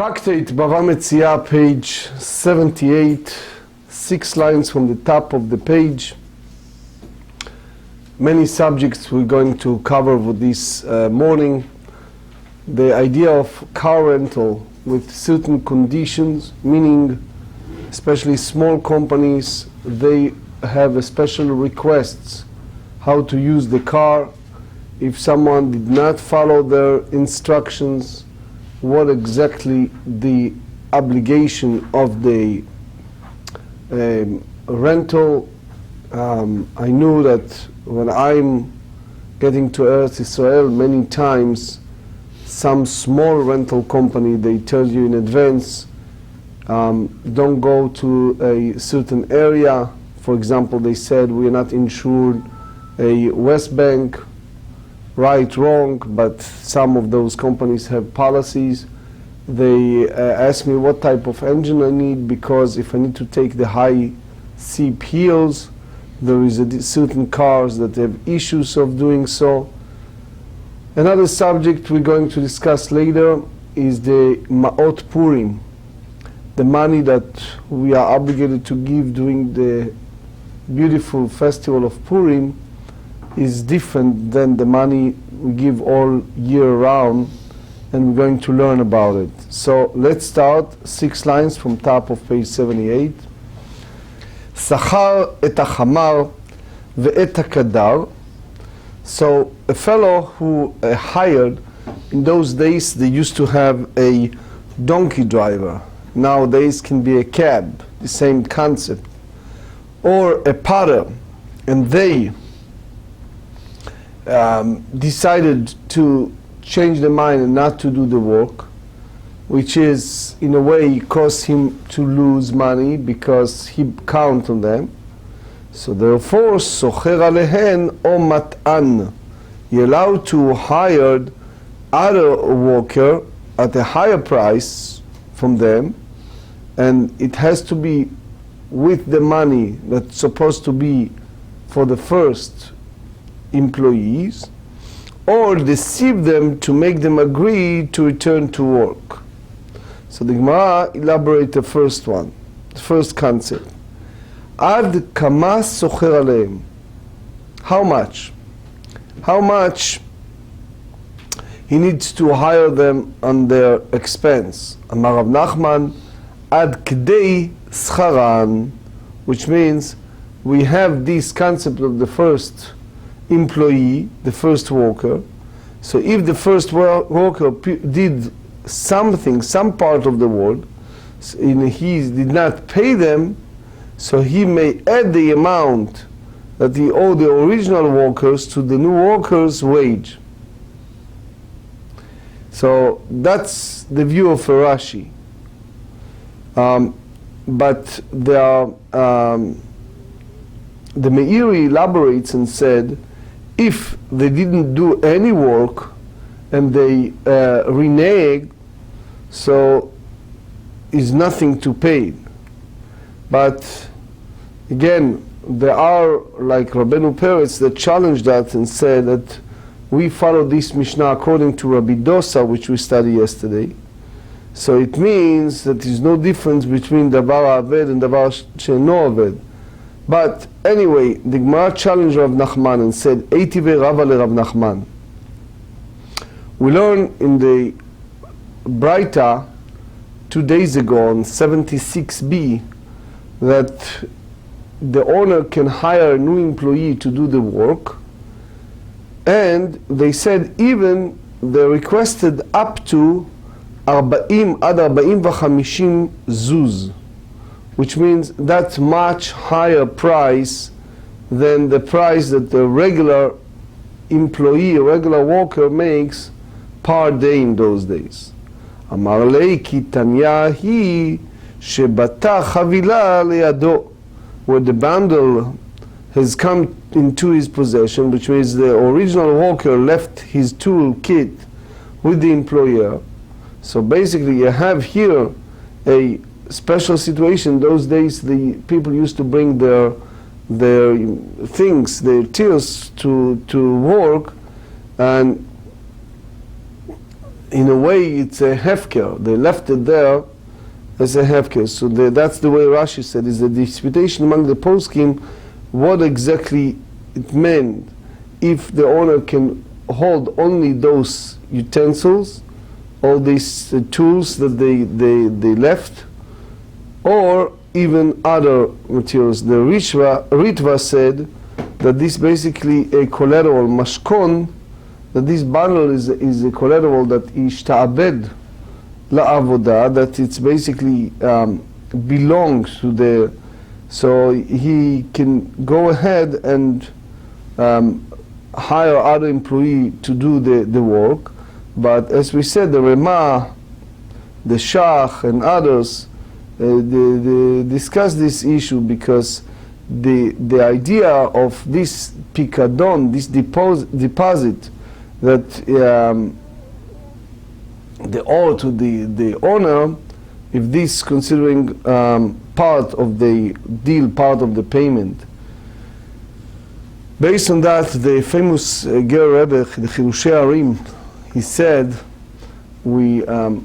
Tractate Bava Metzia, page 78, 6 lines from the top of the page. Many subjects we're going to cover with this morning. The idea of car rental with certain conditions, meaning especially small companies, they have a special requests how to use the car. If someone did not follow their instructions, what exactly the obligation of the rental. I knew that when I'm getting to Eretz Israel, many times some small rental company, they tell you in advance, don't go to a certain area. For example, they said we are not insured a West Bank, right, wrong, but some of those companies have policies. They ask me what type of engine I need, because if I need to take the high steep hills, there is certain cars that have issues of doing so. Another subject we're going to discuss later is the Ma'ot Purim, the money that we are obligated to give during the beautiful festival of Purim is different than the money we give all year round, and we're going to learn about it. So let's start 6 lines from top of page 78. Sachar et hachamar ve'et hakadar. So a fellow who hired, in those days they used to have a donkey driver. Nowadays can be a cab, the same concept. Or a potter, and they decided to change their mind and not to do the work, which is in a way caused him to lose money because he count on them. So therefore, socher alehen o mat'an, you're allowed to hire other worker at a higher price from them, and it has to be with the money that's supposed to be for the first employees, or deceive them to make them agree to return to work. So the Gemara elaborates the first one, the first concept. Ad kama socher aleim. How much? How much he needs to hire them on their expense? Amar Rav Nachman, ad kdei scharan, which means we have this concept of the first employee, the first worker. So if the first worker did something, some part of the work, and he did not pay them, so he may add the amount that he owed the original workers to the new workers' wage. So that's the view of Rashi. But there are, the Meiri elaborates and said, if they didn't do any work and they renege, so is nothing to pay. But again, there are like Rabbeinu Peretz that challenged that and said that we follow this Mishnah according to Rabbi Dosa, which we studied yesterday. So it means that there's no difference between Davar Aved and Davar She'eno Aved. But anyway, the Gemara challenged Rav Nachman and said, Eitive Rava le Rav Nachman. We learned in the Braita 2 days ago on 76b that the owner can hire a new employee to do the work, and they said even they requested up to 40 ad 40 ו-50 zuz, which means that's much higher price than the price that the regular employee, a regular worker makes per day in those days. Amar lei ki tanya hi shebata chavila leyado, where the bundle has come into his possession, which means the original worker left his tool kit with the employer. So basically you have here a special situation. Those days the people used to bring their things, their tools to work, and in a way it's a hefker. They left it there as a hefker. So that's the way Rashi said, is a disputation among the poskim what exactly it meant if the owner can hold only those utensils, all these tools that they left, or even other materials. The Ritva said that this basically a collateral, mashkon, that this bundle is a collateral that ishta'abed la'avodah, that it's basically belongs to the, so he can go ahead and hire other employee to do the work. But as we said, the Rema, the Shach and others, they discuss this issue because the idea of this pikadon, this deposit that they owe to the owner, if this considering part of the deal, part of the payment. Based on that, the famous Ger Rebbe, the Chirushei Harim, he said, we in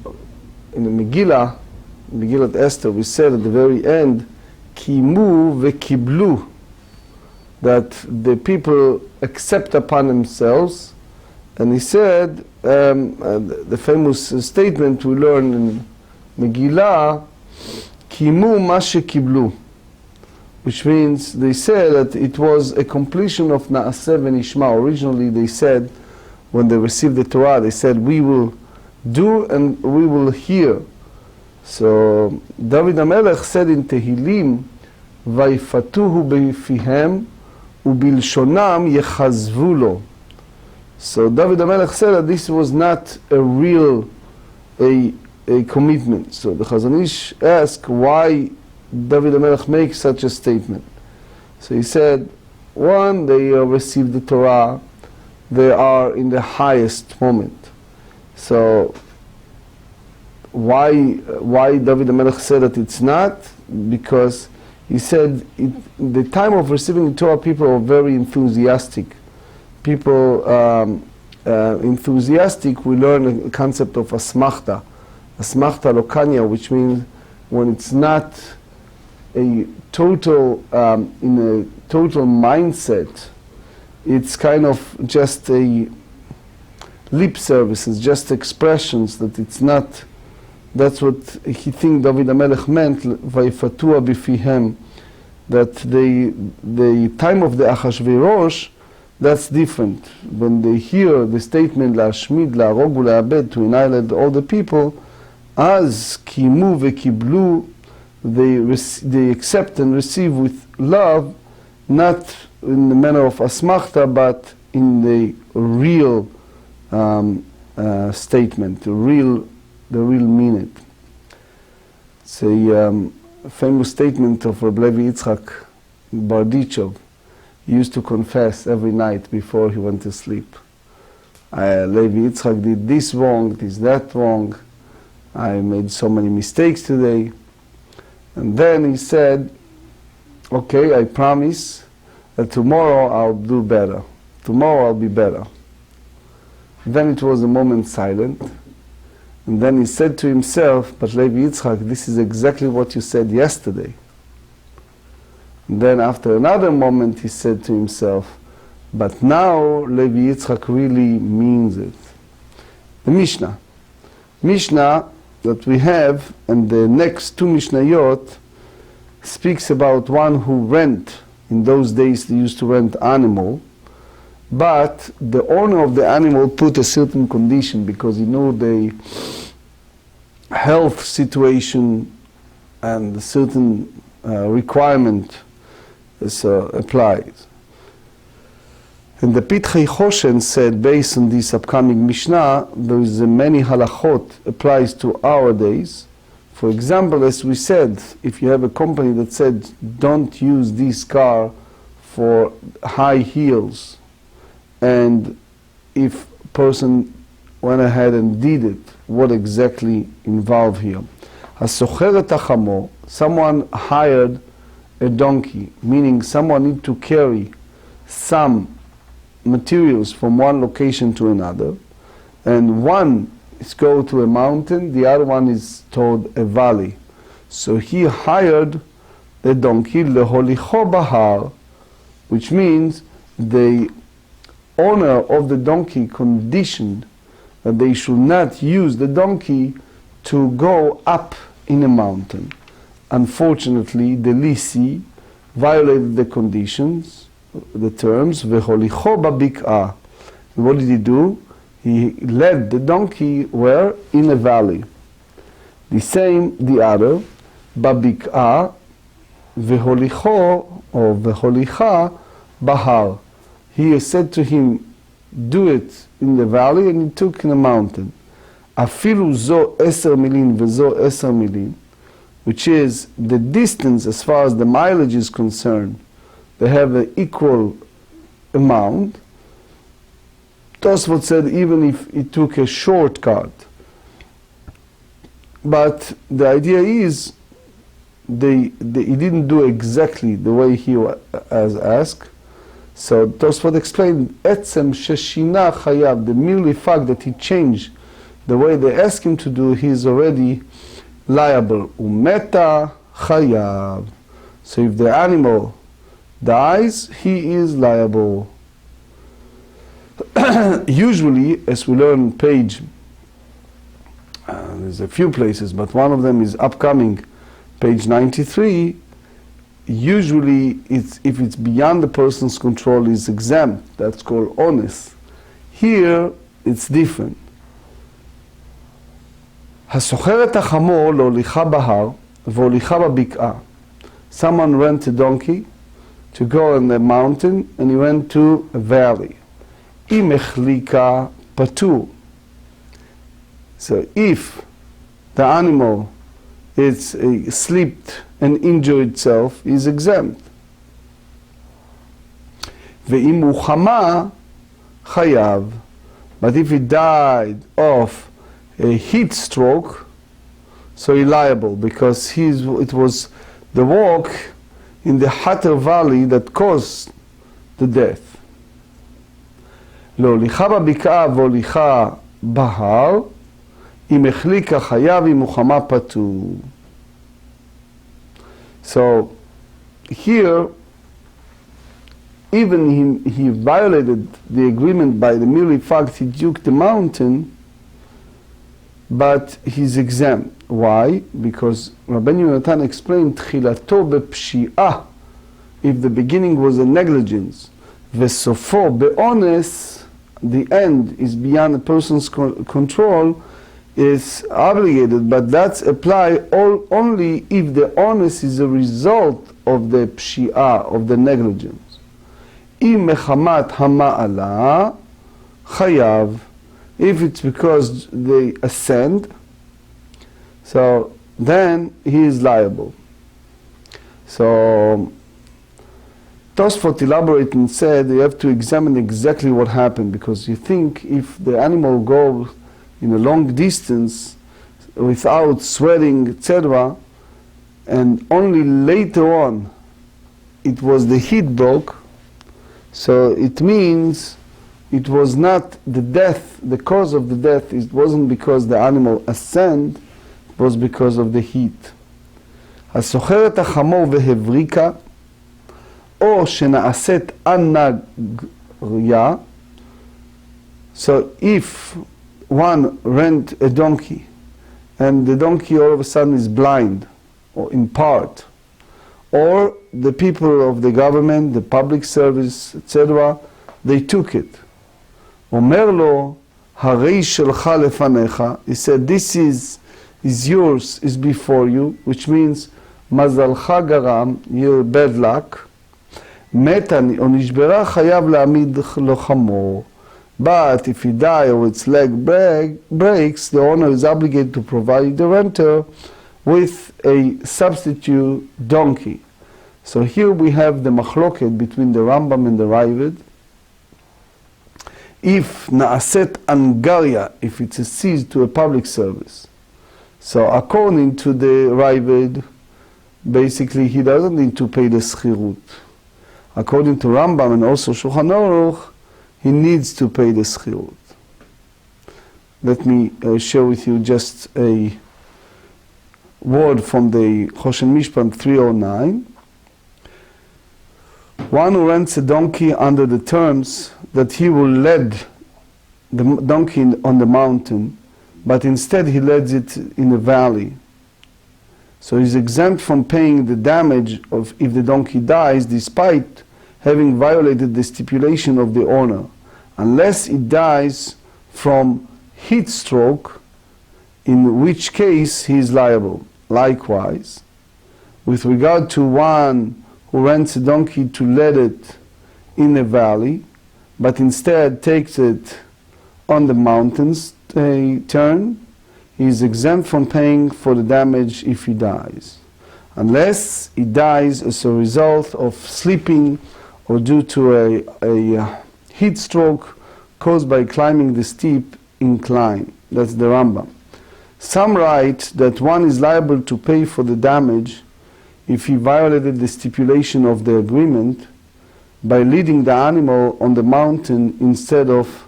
the Megillat Esther, we said at the very end, Kimu vekiblu, that the people accept upon themselves. And he said, the famous statement we learn in Megillah, Kimu mashe kiblu, which means they said that it was a completion of Na'aseh v'nishma. Originally they said, when they received the Torah, they said, we will do and we will hear. So David HaMelech said in Tehillim, Vayfatuhu befihem ubilshonam yechazvu lo. So David HaMelech said that this was not a real a commitment. So the Chazon Ish asked why David HaMelech makes such a statement. So he said, one, they received the Torah, they are in the highest moment. So why David HaMelech said that it's not? Because he said the time of receiving the Torah, people are very enthusiastic. People enthusiastic, we learn a concept of asmachta lokanya, which means when it's not a total in a total mindset, it's kind of just a lip service, it's just expressions, that it's not. That's what he think David HaMelech meant, Vayfatua bifihem, that the time of the Achashverosh, that's different. When they hear the statement La'ashmid, La'arog u'La'abed, to annihilate all the people, as kimu vekiblu, they accept and receive with love, not in the manner of asmachta, but in the real statement, the real meaning. It's a famous statement of Rabbi Levi Yitzchak Bardichov. He used to confess every night before he went to sleep. Levi Yitzchak did this wrong, this that wrong. I made so many mistakes today. And then he said, okay, I promise that tomorrow I'll do better. Tomorrow I'll be better. Then it was a moment silent. And then he said to himself, but Levi Yitzchak, this is exactly what you said yesterday. And then after another moment he said to himself, but now Levi Yitzchak really means it. The Mishnah that we have, and the next two Mishnayot, speaks about one who rent. In those days they used to rent animal, but the owner of the animal put a certain condition because he knew the health situation and a certain requirement is applied. And the Pitchei Choshen said, based on this upcoming Mishnah, there is many halachot applies to our days. For example, as we said, if you have a company that said, don't use this car for high heels, and if person went ahead and did it, what exactly involved here? Hasocher et hachamor, someone hired a donkey, meaning someone need to carry some materials from one location to another, and one is go to a mountain, the other one is toward a valley. So he hired the donkey leholicho bahar, which means the owner of the donkey conditioned that they should not use the donkey to go up in a mountain. Unfortunately, the lisi violated the conditions, the terms, veholicho babik'ah. What did he do? He led the donkey where? In a valley. The same, the other, babik'ah, veholicho, or veholicha, bahar. He said to him, do it in the valley, and he took in the mountain. Afilu zo 10 milin vezo 10 milin, which is the distance as far as the mileage is concerned. They have an equal amount. Tosfot said even if he took a shortcut. But the idea is he didn't do exactly the way he was asked. So Tosfot explained, Etzem sheshina chayav, the merely fact that he changed the way they asked him to do, he is already liable. Umeta chayav. So if the animal dies, he is liable. Usually, as we learn page, there's a few places, but one of them is upcoming, page 93. Usually, if it's beyond the person's control, is exempt. That's called honest. Here, it's different. הסוחר את החמור להוליכה בהר והוליכה בבקעה. Someone rent a donkey to go on the mountain, and he went to a valley. אם החליקה פטור. So if the animal slipped and injured itself, is exempt. ואם הוא חמה, חייב. But if he died of a heat stroke, so he's liable, because it was the walk in the hotter valley that caused the death. להוליכה בבקעה והוליכה בהר, אם החליקה חייב, אם הוא חמה פטור. So here, even he violated the agreement by the merely fact he took the mountain, but he's exempt. Why? Because Rabbeinu Yonatan explained, Tchilato bepshi'ah, if the beginning was a negligence, vesofo be'ones, the end is beyond a person's control, is obligated, but that's apply only if the onus is a result of the pshi'ah, of the negligence. Im mechamat hama'ala chayav, if it's because they ascend, so then he is liable. So Tosfot elaborated and said you have to examine exactly what happened, because you think if the animal goes in a long distance without sweating, etc., and only later on it was the heat broke, so it means it was not the death, the cause of the death, it wasn't because the animal ascended, it was because of the heat. הסוחר את החמור והבריקה, או שנעשית אנגריה, so if one rent a donkey and the donkey all of a sudden is blind, or in part, or the people of the government, the public service, etc., they took it. אומר לו, הרי שלך לפניך, he said, this is yours, is before you, which means, מזלך גרם, your bad luck, מתה או נשברה חייב להעמיד לו חמור. But if he dies or its leg breaks, the owner is obligated to provide the renter with a substitute donkey. So here we have the machloket between the Rambam and the Ravid. If na'aset angaria, if it's a cease to a public service. So according to the Ravid, basically he doesn't need to pay the schirut. According to Rambam and also Shulchan Aruch, he needs to pay the schirut. let me share with you just a word from the Choshen Mishpat 309. One who rents a donkey under the terms that he will lead the donkey on the mountain, but instead he leads it in a valley. So he's exempt from paying the damage of if the donkey dies, despite having violated the stipulation of the owner, unless it dies from heat stroke, in which case he is liable. Likewise, with regard to one who rents a donkey to lead it in a valley, but instead takes it on the mountains turn, he is exempt from paying for the damage if he dies, unless he dies as a result of sleeping or due to a heat stroke caused by climbing the steep incline. That's the Rambam. Some write that one is liable to pay for the damage if he violated the stipulation of the agreement by leading the animal on the mountain instead of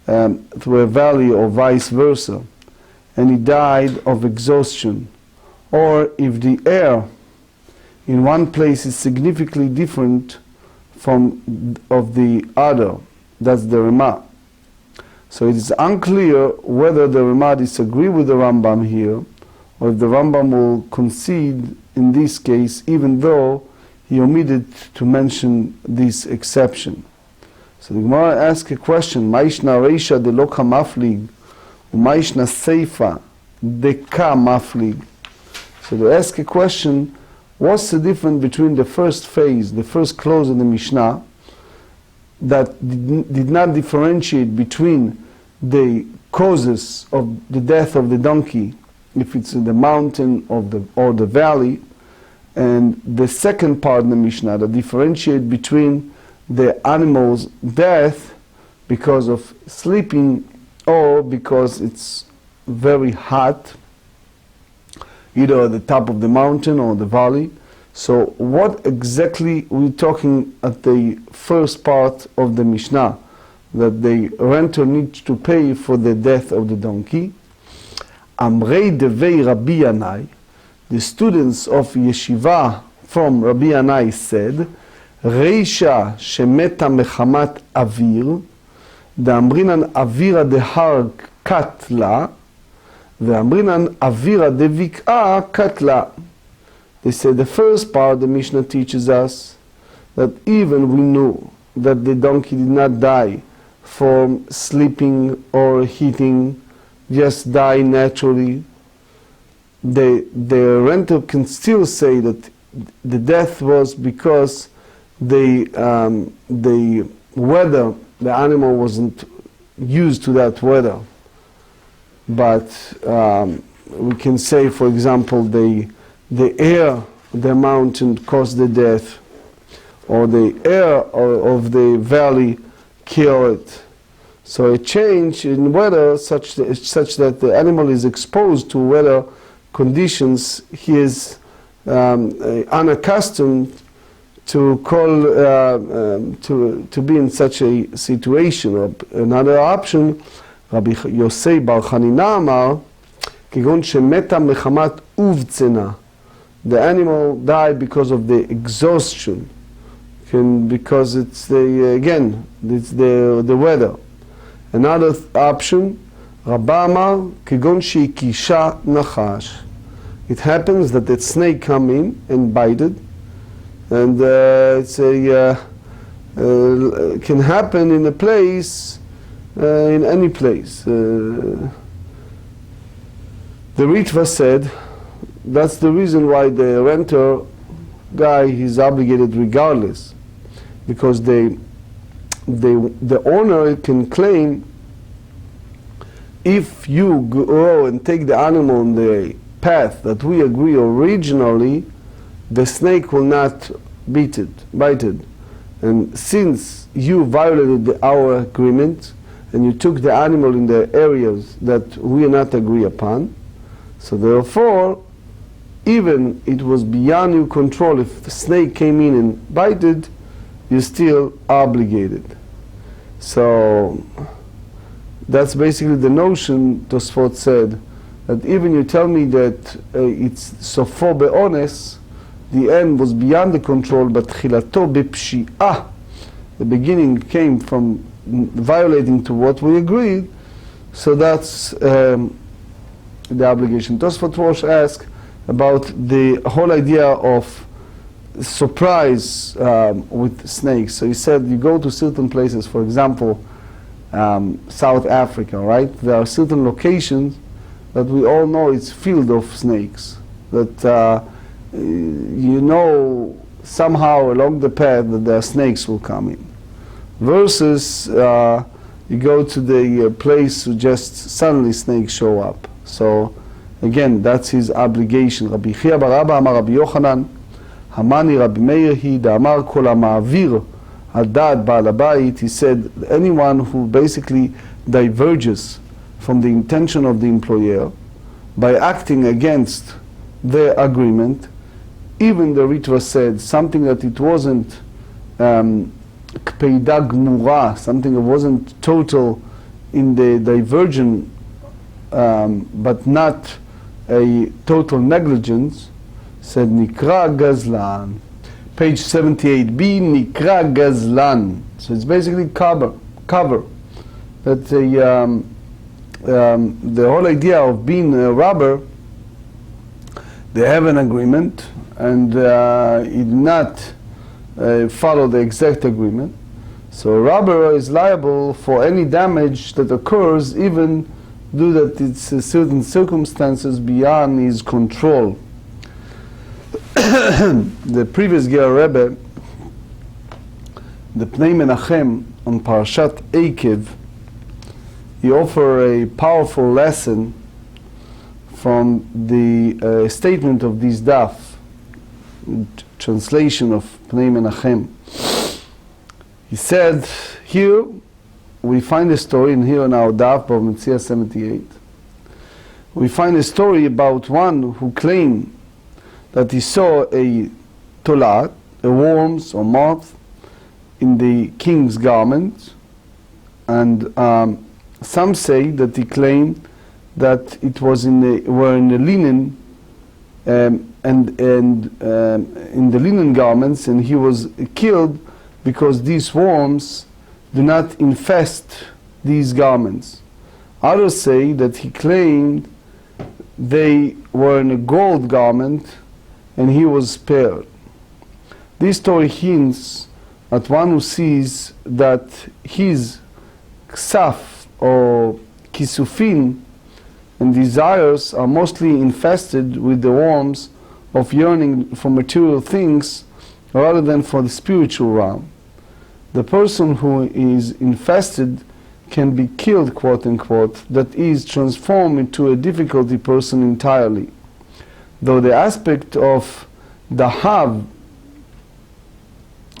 through a valley, or vice versa, and he died of exhaustion, or if the air in one place is significantly different from of the other. That's the Ramah. So it is unclear whether the Ramah disagree with the Rambam here, or if the Rambam will concede in this case, even though he omitted to mention this exception. So the Gemara asks a question: Ma'ishna reisha de loka maflig, u'ma'ishna seifa de ka maflig. So they ask a question: what's the difference between the first phase, the first clause of the Mishnah, that did not differentiate between the causes of the death of the donkey, if it's in the mountain or the valley, and the second part of the Mishnah that differentiate between the animal's death because of sleeping or because it's very hot, either at the top of the mountain or the valley. So what exactly we're talking at the first part of the Mishnah, that the renter needs to pay for the death of the donkey? Amrei devei Rabbi Yanai, the students of yeshiva from Rabbi Yanai said, Reisha shemeta mechamat avir, deamrinan avira dehar katla, veamrinan avira devik'a katla. They say the first part the Mishnah teaches us that even we knew that the donkey did not die from sleeping or heating, just die naturally, the renter can still say that the death was because the weather, the animal wasn't used to that weather. But we can say, for example, the air, the mountain caused the death, or the air of the valley killed it. So a change in weather such that the animal is exposed to weather conditions he is unaccustomed to to be in such a situation. Or another option, Rabbi Yosei bar Chanina amar, כגון שמתה מחמת ובצנה. The animal died because of the exhaustion, because it's the weather. Another option, Rabba amar, כגון שהקישה נחש. It happens that the snake come in and bite it, and it can happen in a place, in any place. The Ritva said that's the reason why the renter guy is obligated regardless, because the owner can claim, if you go and take the animal on the path that we agree originally, the snake will not bite it. And since you violated our agreement and you took the animal in the areas that we are not agree upon, so therefore, even it was beyond your control, if the snake came in and bited, you're still obligated. So that's basically the notion. Tosfot said that even you tell me that it's sofo be'ones, the end was beyond the control, but chilato bepshi'ah, the beginning came from violating to what we agreed, so that's the obligation. Tosfot Rosh asked about the whole idea of surprise with snakes. So he said you go to certain places, for example, South Africa, right? There are certain locations that we all know it's filled of snakes, that you know somehow along the path that there are snakes will come in. Versus you go to the place where just suddenly snakes show up. So again, that's his obligation. Rabbi Chia bar Abba amar Rabbi Yochanan, Hamani Rabbi Meir hi da'amar kol ha'ma'avir al da'at ba'al habayit. He said anyone who basically diverges from the intention of the employer by acting against their agreement, even the Ritva said something that it wasn't kpeida gmura, something that wasn't total in the diversion, but not a total negligence, said Nikra Gazlan. Page 78b, Nikra Gazlan. So it's basically cover. That the whole idea of being a robber, they have an agreement, and he did not follow the exact agreement. So a robber is liable for any damage that occurs, even though that it's certain circumstances beyond his control. The previous Gemarrah Rebbe, the Pnei Menachem on Parashat Eikev, he offered a powerful lesson from the statement of this daf, translation of Pnei Menachem. He said, here we find a story, and here in our daf, Bava Metzia 78, we find a story about one who claimed that he saw a tolat, a worms or moth, in the king's garment, and some say that he claimed that it was in the linen, and in the linen garments, and he was killed because these worms do not infest these garments. Others say that he claimed they were in a gold garment and he was spared. This story hints at one who sees that his ksaf or kisufin and desires are mostly infested with the worms of yearning for material things rather than for the spiritual realm. The person who is infested can be killed, quote unquote, that is, transformed into a difficulty person entirely. Though the aspect of the have,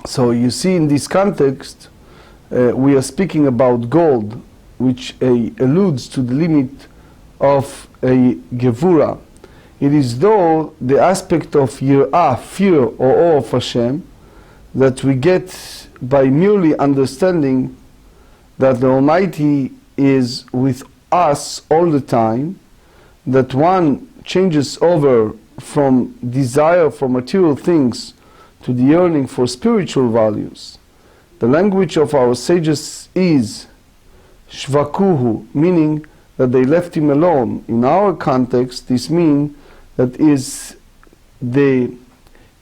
so you see in this context, we are speaking about gold, which alludes to the limit of a gevura. It is though the aspect of yir'ah, fear or awe of Hashem, that we get by merely understanding that the Almighty is with us all the time, that one changes over from desire for material things to the yearning for spiritual values. The language of our sages is shvakuhu, meaning that they left him alone. In our context, this means that is the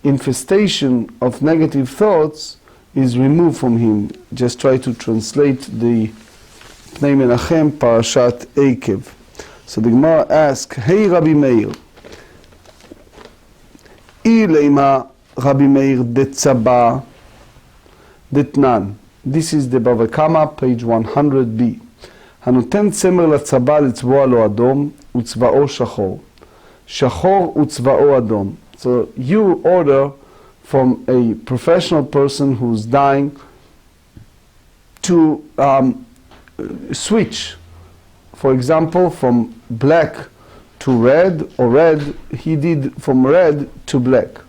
infestation of negative thoughts is removed from him. Just try to translate the Pnei Menachem Parashat Eikev. So the Gemara asks, Hey Rabbi Meir, Ileima Rabbi Meir detzaba detnan. This is the Bava Kamma, page 100b. הנותן צמר לצבא לצבוע לו אדום וצבאו שחור. שחור וצבאו אדום. So you order from a professional person who's dying to switch, for example, from black to red, or red, he did from red to black.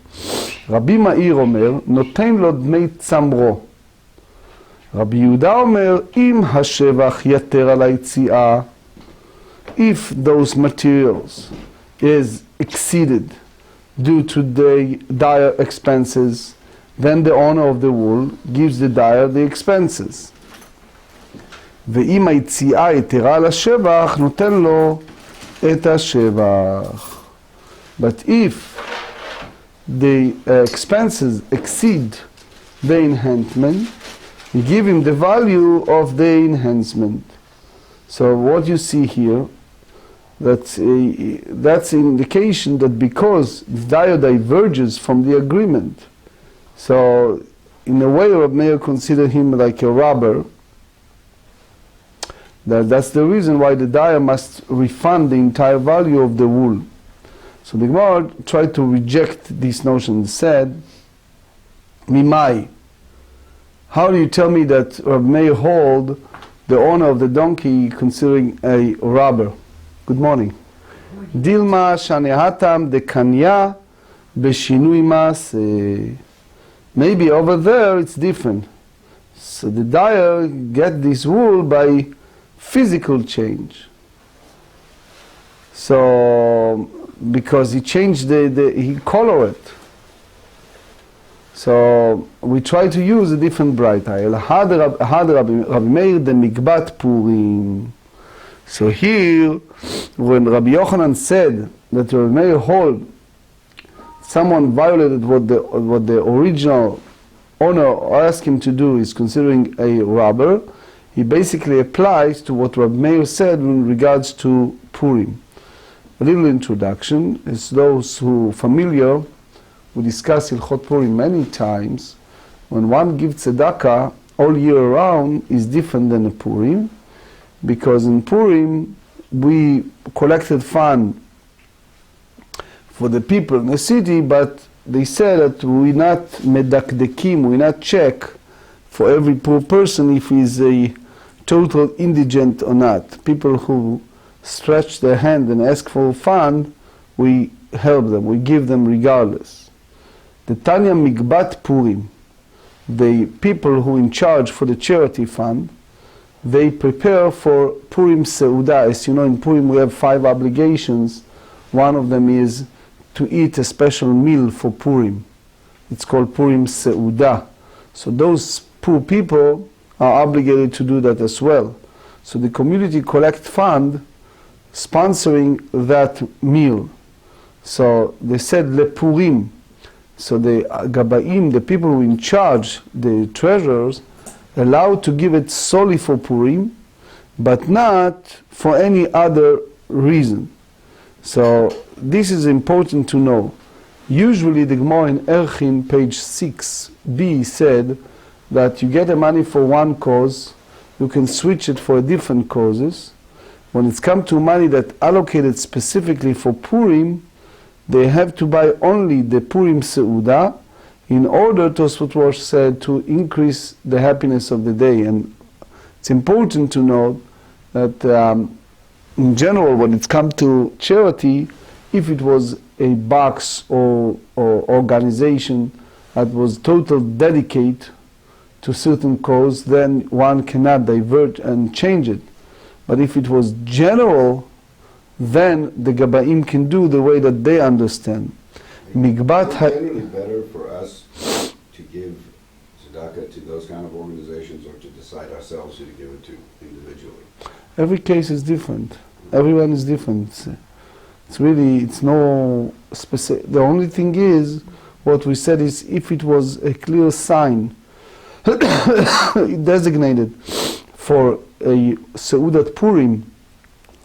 רבי מאיר אומר, נותן לו דמי צמרו. רבי יהודה אומר, אם השבח יתר על היציאה, if those materials is exceeded due to the dyer expenses, then the owner of the wool gives the dyer the expenses. ואם היציאה יתרה על השבח, נותן לו את השבח. But if the expenses exceed the enhancement, you give him the value of the enhancement. So what you see here, that's indication that because the dyer diverges from the agreement, so in a way Reb Meir considered him like a robber. That's the reason why the dyer must refund the entire value of the wool. So the Gemara tried to reject this notion and said, Mimai, how do you tell me that Reb Meir hold the owner of the donkey considering a robber? Good morning. Dilma shanehatam de kanya beshinui mas. Maybe over there it's different. So the dyer get this wool by physical change. So because he changed he color it. So we try to use a different bright eye. Rabbi Meir de mikbat purim. So here, when Rabbi Yochanan said that Rabbi Meir hold someone violated what the original owner asked him to do is considering a robber, he basically applies to what Rabbi Meir said in regards to Purim. A little introduction, as those who are familiar, we discuss Hilchot Purim many times. When one gives tzedakah all year round is different than a Purim, because in Purim we collected fund for the people in the city, but they said that we not medakdekim, we not check for every poor person if he's a total indigent or not. People who stretch their hand and ask for a fund, we help them, we give them regardless. The Tanya Mikbat Purim, the people who in charge for the charity fund, they prepare for Purim Seudah. As you know, in Purim we have 5 obligations. One of them is to eat a special meal for Purim. It's called Purim Seudah. So those poor people are obligated to do that as well. So the community collect fund sponsoring that meal. So they said Le Purim. So the Gabaim, the people who in charge, the treasurers, allowed to give it solely for Purim, but not for any other reason. So this is important to know. Usually the Gemara in Erchin, page 6b, said that you get the money for one cause, you can switch it for different causes. When it's come to money that allocated specifically for Purim, they have to buy only the Purim Seudah in order, Tosfot Rosh said, to increase the happiness of the day. And it's important to note that in general, when it's come to charity, if it was a box or organization that was total dedicate to certain cause, then one cannot divert and change it. But if it was general, then the Gabaim can do the way that they understand. Mikbat Is it better for us to give tzedakah to those kind of organizations, or to decide ourselves who to give it to individually? Every case is different. Everyone is different. It's no specific. The only thing is, what we said is, if it was a clear sign designated for a Seudat Purim,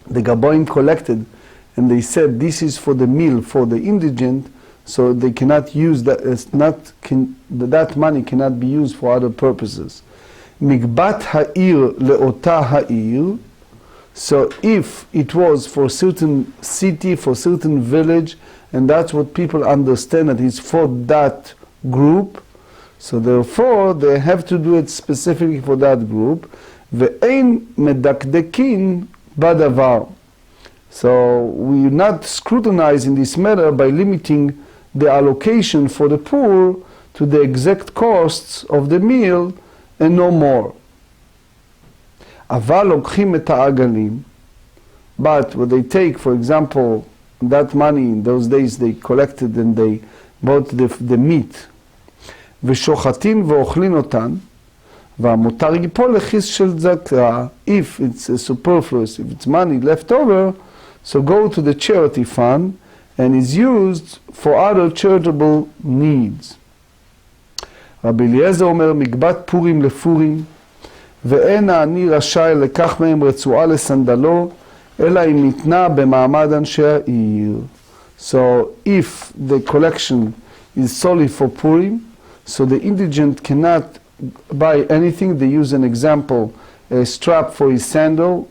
the Gabaim collected, and they said this is for the meal for the indigent, so they cannot use that. That money cannot be used for other purposes. Mikbat ha'ir le'ota ha'ir. So if it was for certain city, for certain village, and that's what people understand that it's for that group, so therefore they have to do it specifically for that group. Ve'ein medakdekin badavar. So we are not scrutinizing this matter by limiting the allocation for the poor to the exact costs of the meal and no more. אבל לוקחים את העגלים, but what they take, for example, that money in those days they collected and they bought the meat, ושוחטים ואוכלים אותן, והמותר ייפול לכיס של צדקה. If it's superfluous, if it's money left over, so go to the charity fund and is used for other charitable needs. רבי אליעזר אומר, מקבת פורים לפורים, ואין העני רשאי לקח מהם רצועה לסנדלו, אלא אם ניתנה במעמד אנשי העיר. So if the collection is solely for Purim, so the indigent cannot buy anything. They use an example, a strap for his sandal,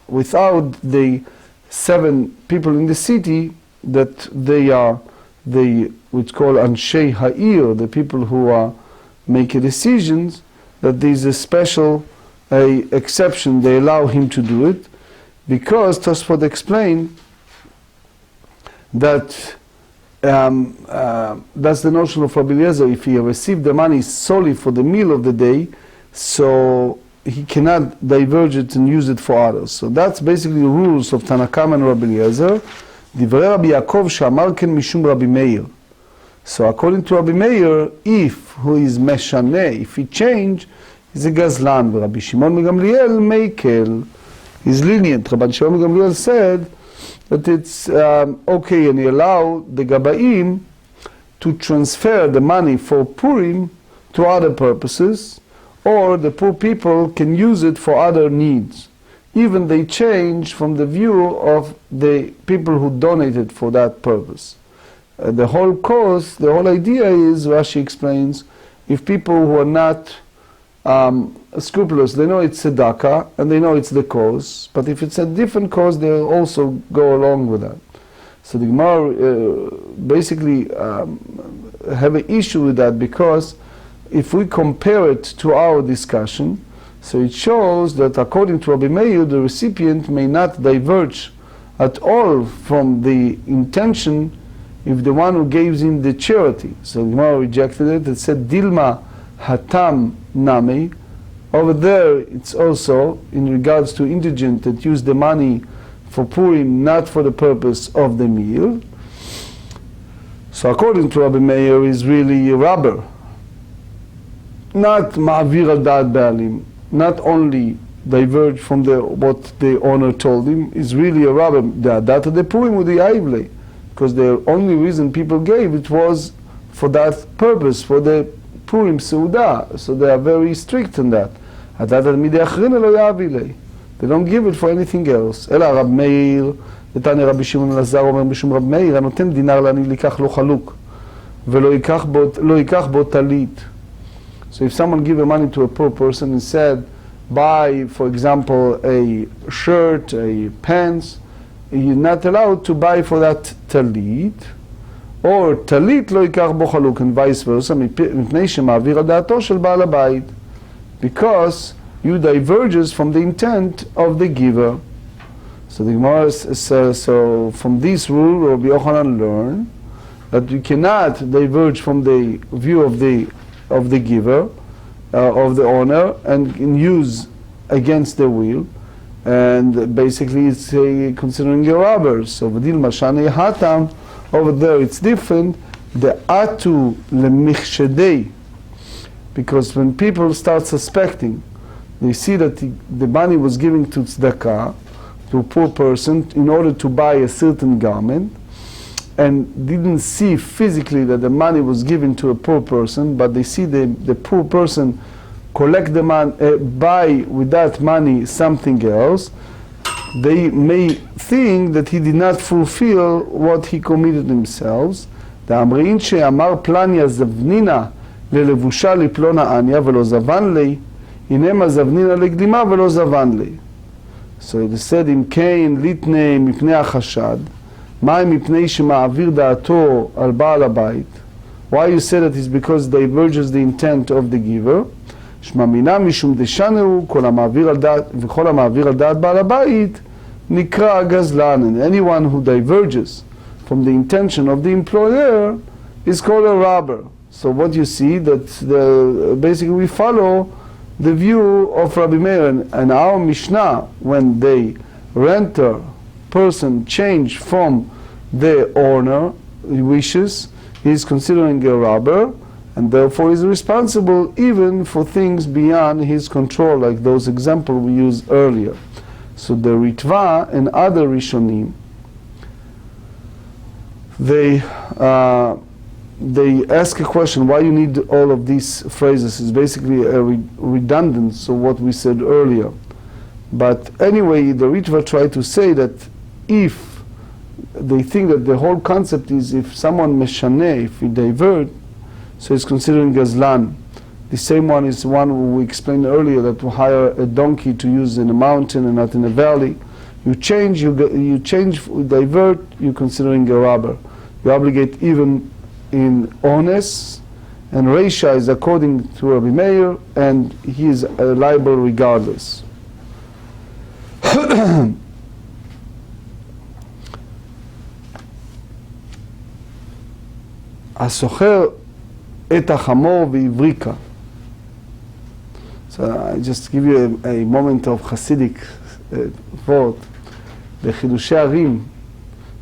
without the 7 people in the city that they are the, which call Anshei Ha'ir, the people who are making decisions, that there is a special exception. They allow him to do it, because Tosfot explained that that's the notion of Rabbi Eliezer. If he received the money solely for the meal of the day, so he cannot diverge it and use it for others. So that's basically the rules of Tanna Kamma and Rabbi Eliezer. דברי רבי יעקב שאמר כן משום רבי מאיר. So according to Rabbi Meir, if who is משנה, if he change, he's a גזלן. ורבי שמעון מגמליאל מקל, he's lenient. Rabbi Shimon מגמליאל said that it's okay, and he allowed the Gabaim to transfer the money for Purim to other purposes, or the poor people can use it for other needs. Even they change from the view of the people who donated for that purpose. The whole cause, the whole idea is, Rashi explains, if people who are not scrupulous, they know it's tzedakah and they know it's the cause, but if it's a different cause, they'll also go along with that. So the Gemarrah basically have an issue with that, because if we compare it to our discussion, so it shows that according to Rabbi Meir, the recipient may not diverge at all from the intention if the one who gives him the charity. So the Gemarrah rejected it. It said, Dilma hatam nami. Over there, it's also in regards to indigent that use the money for Purim, not for the purpose of the meal. So according to Rabbi Meir, is really a robber, not ma'avir al da'at ba'alim, not only diverge from what the owner told him, is really a robber. The data the Purim with the aivle, because the only reason people gave it was for that purpose, for the Purim Seudah. So they are very strict in that. They don't give it for anything else. אלא רב מאיר, ותנא רבי שמעון אלעזר אומר בשום רב מאיר, הנותן דינר לעני לקח לו חלוק, ולא ייקח בו טלית. So if someone give money to a poor person and said, buy, for example, a shirt, a pants, you're not allowed to buy for that talit, or talit לא ייקח בו חלוק, and vice versa, מפני שמעביר על דעתו של בעל הבית, because you diverges from the intent of the giver. So the Gemarrah says, so from this rule, Rabbi Yochanan learn that you cannot diverge from the view of the giver, of the owner, and use against the will, and basically it's considering a robber. So v'dilma shani hatam, over there it's different. The atu lemichshedei, because when people start suspecting, they see that the money was given to tzedakah, to a poor person, in order to buy a certain garment, and didn't see physically that the money was given to a poor person, but they see the poor person collect the money, buy with that money something else, they may think that he did not fulfill what he committed himself. דאמרין שאמר פלניה זבנינה ללבושה לפלונה אניה ולא זבן לי, הנה זבנינה לקדימה ולא זבן לי. So they said, אם כן ליטנה מפני החשד, מה מפני שמעביר דעתו על בעל הבית? Why you say that is because it diverges the intent of the giver. שמאמינה משום דשנהו כל המעביר על דעת, וכל המעביר על דעת בעל הבית נקרא גזלן. And anyone who diverges from the intention of the employer is called a robber. So what you see, that basically we follow the view of Rabbi Meir. And our Mishnah, when the renter person change from the owner wishes, he is considering a robber, and therefore is responsible even for things beyond his control, like those examples we used earlier. So the Ritva and other Rishonim, they ask a question, why you need all of these phrases? It's basically a redundance of what we said earlier. But anyway, the Ritva try to say that if they think that the whole concept is if someone meshaneh, if he divert, so it's considering gazlan. The same one is one we explained earlier, that we hire a donkey to use in a mountain and not in a valley. You change, divert, you're considering a robber. You obligate even in honest, and Reisha is according to Rabbi Meir, and he is liable regardless. הסוחר את החמור והבריקה. So I just give you a moment of Hasidic thought. בחידושי הרים,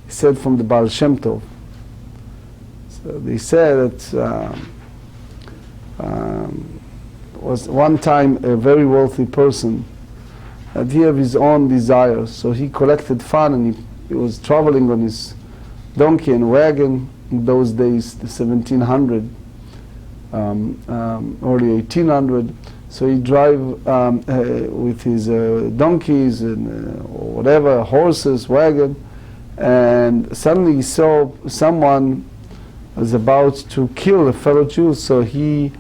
he said from the Baal Shem Tov. So they said that was one time a very wealthy person, and he had his own desires. So he collected fun, and he was traveling on his donkey and wagon in those days, the 1700, early 1800. So he drive with his donkeys and whatever, horses, wagon, and suddenly he saw someone was about to kill a fellow Jew. So he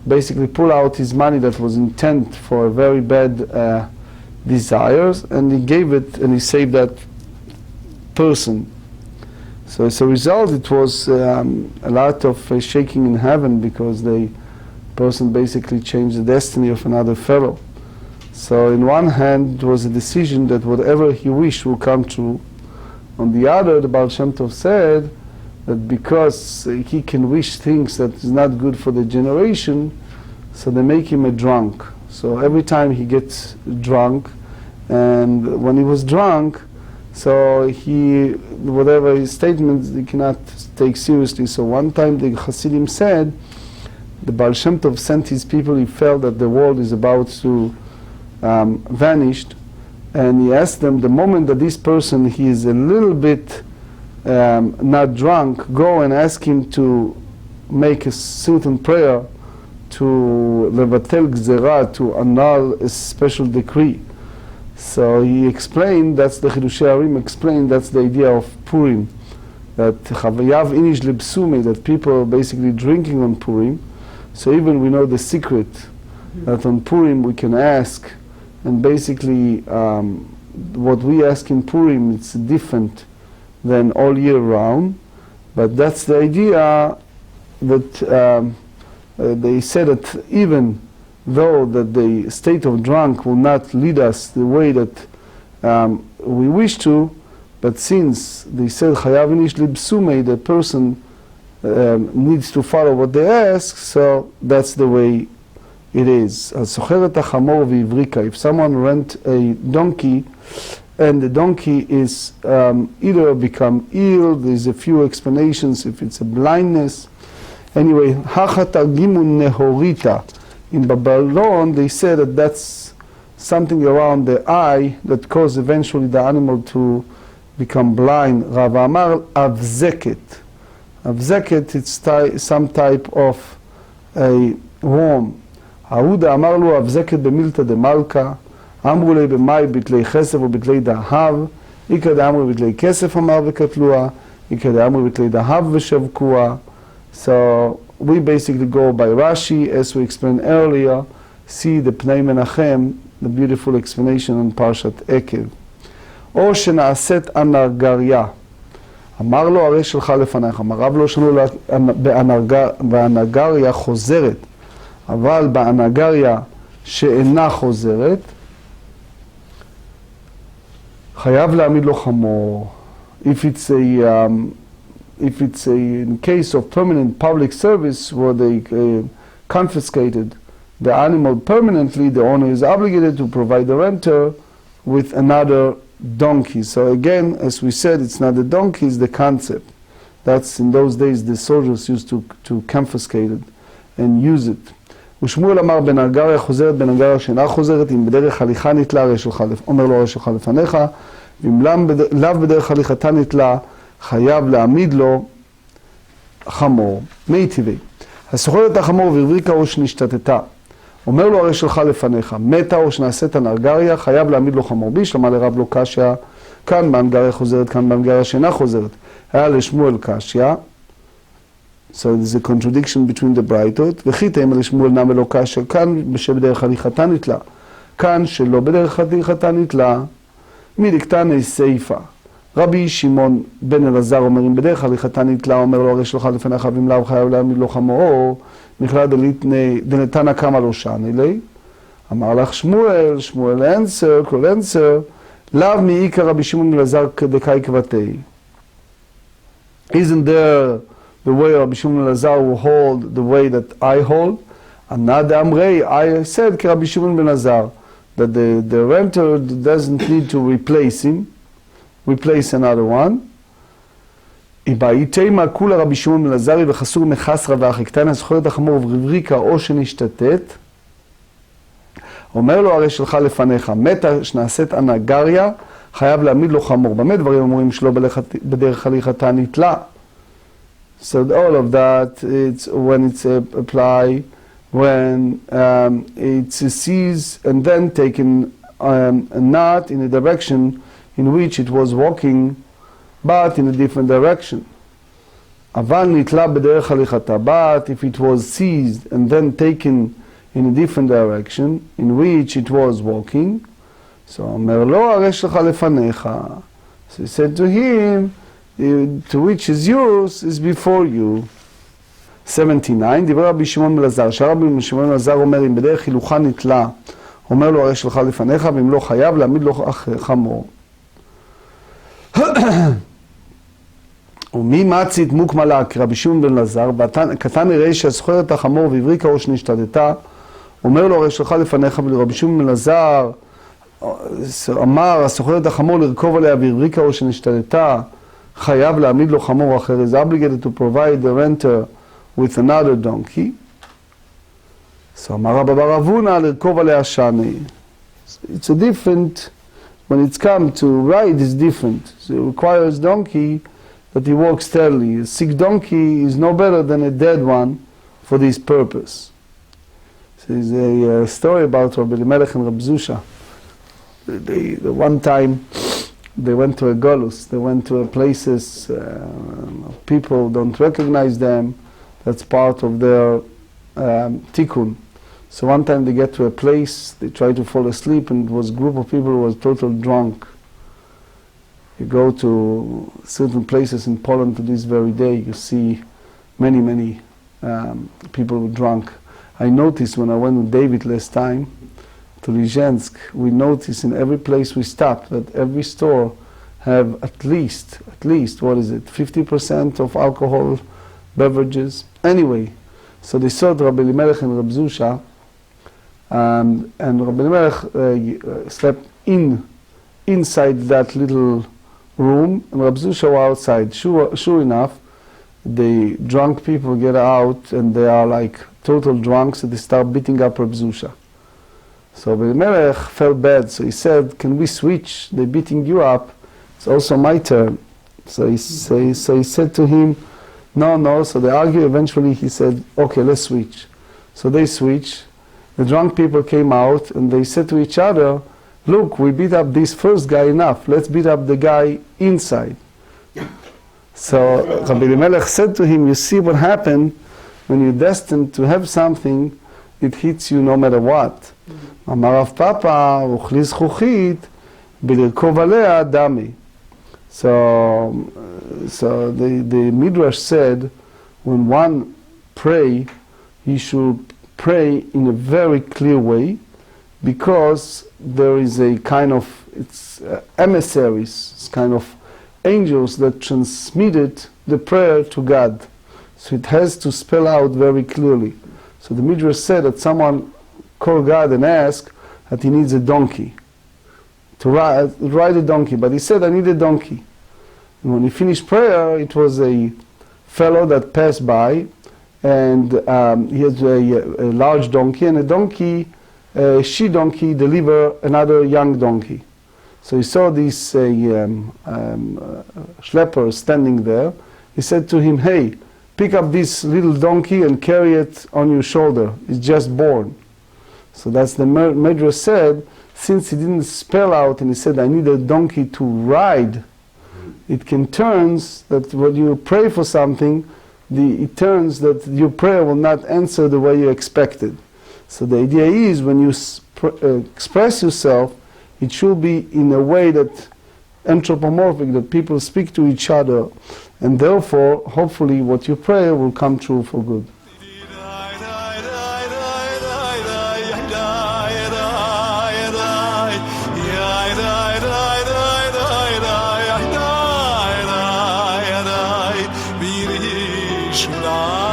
basically pulled out his money that was intended for a very bad desires, and he gave it, and he saved that person. So as a result, it was a lot of shaking in heaven, because the person basically changed the destiny of another fellow. So in one hand, it was a decision that whatever he wished will come true. On the other, the Baal Shem Tov said that because he can wish things that is not good for the generation, so they make him a drunk. So every time he gets drunk, and when he was drunk, so he, whatever his statements, he cannot take seriously. So one time the Hasidim said, the Baal Shem Tov sent his people, he felt that the world is about to vanish, and he asked them, the moment that this person, he is a little bit not drunk, go and ask him to make a certain prayer to levatel gzera, to annul a special decree. So he explained, that's the Chidushei Harim explained, that's the idea of Purim, that chavayav inish lebsume, that people are basically drinking on Purim. So even we know the secret that on Purim we can ask, and basically what we ask in Purim, it's different than all year round. But that's the idea that they said that even though that the state of drunk will not lead us the way that we wish to, but since they said chayav inish libsume, the person needs to follow what they ask, so that's the way it is. If someone rent a donkey, and the donkey is either become ill, there's a few explanations if it's a blindness. Anyway, in Babylon they said that that's something around the eye that caused eventually the animal to become blind. Rav Amar avzeket. Avzeket, it's some type of a worm. Ahuda Amar lu avzeket b'milta de malka. Amru lei b'mai bitlei chesef or bitlei dahav. Ika de amru bitlei kesef amar v'katlua. Ika de amru bitlei dahav v'shavkua. So we basically go by Rashi, as we explained earlier. See the Pnei Menachem, the beautiful explanation on Parshat Ekev. או שנעשית אנרגריה. אמר לו הרי שלך לפניך, אמריו לא שנו באנרגריה חוזרת, אבל באנרגריה שאינה חוזרת, חייב להעמיד לו חמור. If it's in case of permanent public service where they confiscated the animal permanently, the owner is obligated to provide the renter with another donkey. So again, as we said, it's not the donkey, it's the concept. That's in those days the soldiers used to confiscate it and use it. ושמואל אמר בן הגריה חוזרת בן הגריה שאינה חוזרת, אם בדרך הליכה נתלה הרי שלך, אומר לו הרי שלך לפניך, ואם לאו בדרך הליכתה נתלה, חייב להעמיד לו חמור. מי טבעי? הסוחר את החמור והבריקה או שנשתתתה. אומר לו הרי שלך לפניך, מתה או שנעשית הנגריה, חייב להעמיד לו חמור. בישלמה לרב לו קשיא, כאן בהנגריה חוזרת, כאן בהנגריה שאינה חוזרת. היה לשמואל קשיא, so there's a contradiction between the ברייתות, וכי תאמר לשמואל נמי לו קשיא, כאן שבדרך הליכתה נתלה, כאן שלא בדרך הליכתה נתלה, מדקתני סייפה. רבי שמעון בן אלעזר אומר, אם בדרך הליכתה נתלה, אומר לו הרי שלך לפניך, ואם לאו חייב להעמיד לו חמור, מכלל דנתנא קמא לא שני לי. אמר לך שמואל, שמואל answer, כל answer, לאו מעיקר רבי שמעון בן אלעזר דקאי כבתי. Isn't there the way Rabbi Shimon ben Elazar will hold the way that I hold? And not the Amrei, I said Rabbi Shimon ben Elazar that the renter doesn't need to replace him, replace another one. איבאיתימה כולה רבי שמעון בן אלעזרי וחסור מחסרא ואחי קטנה זוכר את החמור וברבריקה או שנשתתת. אומר לו הרי שלך לפניך, מתה שנעשית הנגריה, חייב להעמיד לו חמור. במה דברים אומרים שלא בדרך הליכתה נתלה? So all of that, it's when it's apply, when it's seized and then taken not in a direction in which it was walking, but in a different direcction. אבל נתלה בדרך הליכתה, but if it was seized and then taken in a different direction in which it was walking, so אומר לו הרי שלך לפניך. So he said to him, to which is yours is before you. 79, דיבר רבי שמעון בן אלעזר, שרבי שמעון בן אלעזר אומר, אם בדרך הילוכה נתלה, אומר לו הרי שלך לפניך, ואם לא חייב להעמיד לו חמור. ומי מצית מוקמלה כרבי שמעון בן אלעזר, קטן יראה שהסוחר את החמור והבריקה או שנשתתתה, אומר לו הרי שלך לפניך, ולרבי שמעון בן אלעזר אמר הסוחר את החמור לרכוב עליה והבריקה או שנשתתתה, חייב להעמיד לו חמור אחר, is obligated to provide the renter with another donkey. So אמר רבא בר אבונה לרכוב עליה שני. It's a different, when it's come to ride it's different. So it requires donkey that he walks steadily. A sick donkey is no better than a dead one for this purpose. So there's a story about Rabbi Elimelch and Rabbi Zusha. The one time they went to a golus, they went to places, people don't recognize them, that's part of their tikkun. So one time they get to a place, they try to fall asleep, and it was a group of people who was totally drunk. You go to certain places in Poland to this very day, you see many people who are drunk. I noticed when I went with David last time to Lizhensk, we noticed in every place we stopped that every store have at least, what is it, 50% of alcohol beverages. Anyway, so they saw Rabbi Elimelch and Rabbi Zusha, and Rabbi Elimelch slept inside that little room, and Rabbi Zusha were outside. Sure enough, the drunk people get out, and they are like total drunks, so they start beating up Rabbi Zusha. So Rabbi Elimelch felt bad, so he said, can we switch? They're beating you up, it's also my turn. So he said to him, no, so they argue. Eventually he said, okay, let's switch. So they switched. The drunk people came out and they said to each other, look, we beat up this first guy enough, let's beat up the guy inside. So Rabbi Elimelch said to him, you see what happened when you're destined to have something, it hits you no matter what. אמר רב פאפא, אוכלי זכוכית, בלרכוב עליה דמי. So the Midrash said, when one pray, he should pray in a very clear way, because there is a kind of, it's emissaries, it's kind of angels that transmitted the prayer to God. So it has to spell out very clearly. So the Midrash said that someone call God and ask that he needs a donkey, to ride a donkey. But he said, I need a donkey. And when he finished prayer, it was a fellow that passed by, and he had a large donkey, and a she-donkey deliver another young donkey. So he saw this schlepper standing there. He said to him, hey, pick up this little donkey and carry it on your shoulder. It's just born. So that's the Medrash said, since he didn't spell out and he said, I need a donkey to ride, it can turns that when you pray for something, it turns that your prayer will not answer the way you expected. So the idea is when you express yourself, it should be in a way that anthropomorphic, that people speak to each other, and therefore, hopefully, what you pray will come true for good. Shula